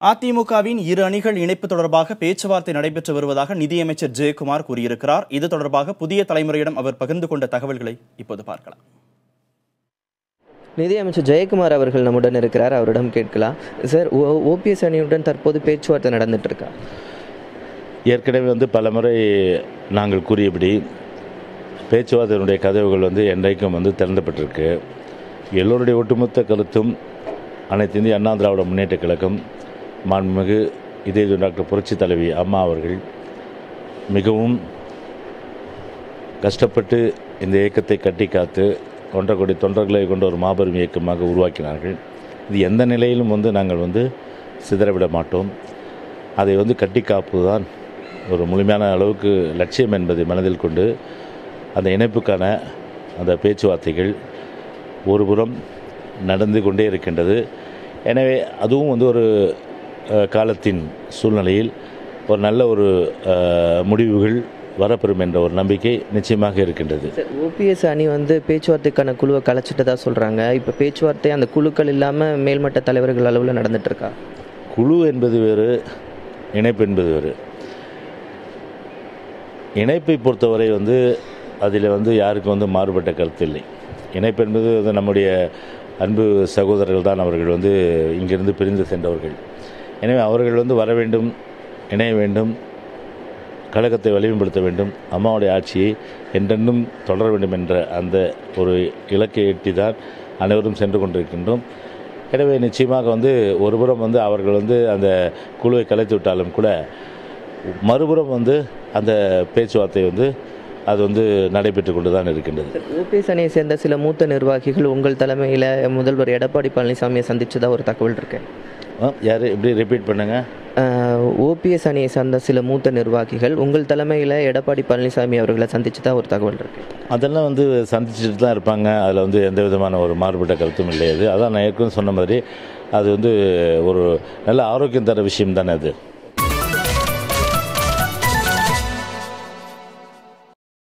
அதிமுகவின் இரு அணிகள் இணைப்பு தொடர்பாக பேச்சுவார்த்தை நடைபெற்று வருவதாக நிதியமைச்சர் ஜெயக்குமார் கூறியிருக்கிறார். இது தொடர்பாக புதிய தலைமுறையிடம் அவர் பகிர்ந்து கொண்ட தகவல்களை இப்போது பார்க்கலாம். நிதியமைச்சர் ஜெயக்குமார் அவர்கள் நம்முடன் இருக்கிறார், அவரிடம் கேட்கலாம். சார், ஓபிஎஸ் அணியுடன் தற்போது பேச்சுவார்த்தை நடந்துட்டு இருக்கா? ஏற்கனவே பலமுறை நாங்கள் கூறியபடி பேச்சுவார்த்தையினுடைய கதவுகள் என்றைக்கும் திறந்தப்பட்டிருக்கு. எல்லோருடைய ஒட்டுமொத்த கருத்தும் அனைத்து இந்திய அண்ணா திராவிட முன்னேற்ற கழகம், மாண்புமிகு இதய டாக்டர் புரட்சி தலைவி அம்மா அவர்கள் மிகவும் கஷ்டப்பட்டு இந்த இயக்கத்தை கட்டி காத்து 1.5 கோடி தொண்டர்களை கொண்ட ஒரு மாபெரும் இயக்கமாக உருவாக்கினார்கள். இது எந்த நிலையிலும் நாங்கள் சிதறவிட மாட்டோம். அதை கட்டி காப்புதான் ஒரு முழுமையான அளவுக்கு லட்சியம் என்பதை மனதில் கொண்டு அந்த இணைப்புக்கான அந்த பேச்சுவார்த்தைகள் ஒருபுறம் நடந்து கொண்டே இருக்கின்றது. எனவே அதுவும் ஒரு காலத்தின் சூழ்நிலையில் ஒரு நல்ல ஒரு முடிவுகள் வரப்பெறும் என்ற ஒரு நம்பிக்கை நிச்சயமாக இருக்கின்றது. ஓபிஎஸ் அணி பேச்சுவார்த்தைக்கான குழுவை கலைச்சிட்டதா சொல்கிறாங்க. இப்போ பேச்சுவார்த்தை அந்த குழுக்கள் இல்லாமல் மேல்மட்ட தலைவர்கள் அளவில் நடந்துட்டு இருக்கா? குழு என்பது வேறு, இணைப்பு என்பது வேறு. இணைப்பை பொறுத்தவரை அதில் யாருக்கும் மாறுபட்ட கருத்து இல்லை. இணைப்பு என்பது நம்முடைய அன்பு சகோதரர்கள் தான். அவர்கள் இங்கிருந்து பிரிந்து சென்றவர்கள். எனவே அவர்கள் வர வேண்டும், இணைய வேண்டும், கழகத்தை வலிமைப்படுத்த வேண்டும், அம்மாவுடைய ஆட்சியை என்றென்றும் தொடர வேண்டும் என்ற அந்த ஒரு இலக்கை எட்டி தான் அனைவரும் சென்று கொண்டிருக்கின்றோம். எனவே நிச்சயமாக ஒருபுறம் அவர்கள் அந்த குழுவை கலைத்து விட்டாலும் கூட மறுபுறம் அந்த பேச்சுவார்த்தை அது நடைபெற்று கொண்டு தான் இருக்கின்றது. ஓபிஎஸ் அணியை சேர்ந்த சில மூத்த நிர்வாகிகள் உங்கள் தலைமையில் முதல்வர் எடப்பாடி பழனிசாமியை சந்தித்ததாக ஒரு தகவல் இருக்கு. யார், எப்படி ரிப்பீட் பண்ணுங்க? ஓபிஎஸ் அணியை சார்ந்த சில மூத்த நிர்வாகிகள் உங்கள் தலைமையில் எடப்பாடி பழனிசாமி அவர்களை சந்தித்ததா ஒரு தகவல் இருக்கு. அதெல்லாம் சந்திச்சுட்டு தான் இருப்பாங்க. அதில் எந்த விதமான ஒரு மாறுபட்ட கருத்தும் இல்லை. அதான் நான் ஏற்கனவே சொன்ன மாதிரி அது ஒரு நல்ல ஆரோக்கியம் தர விஷயம் தானே அது.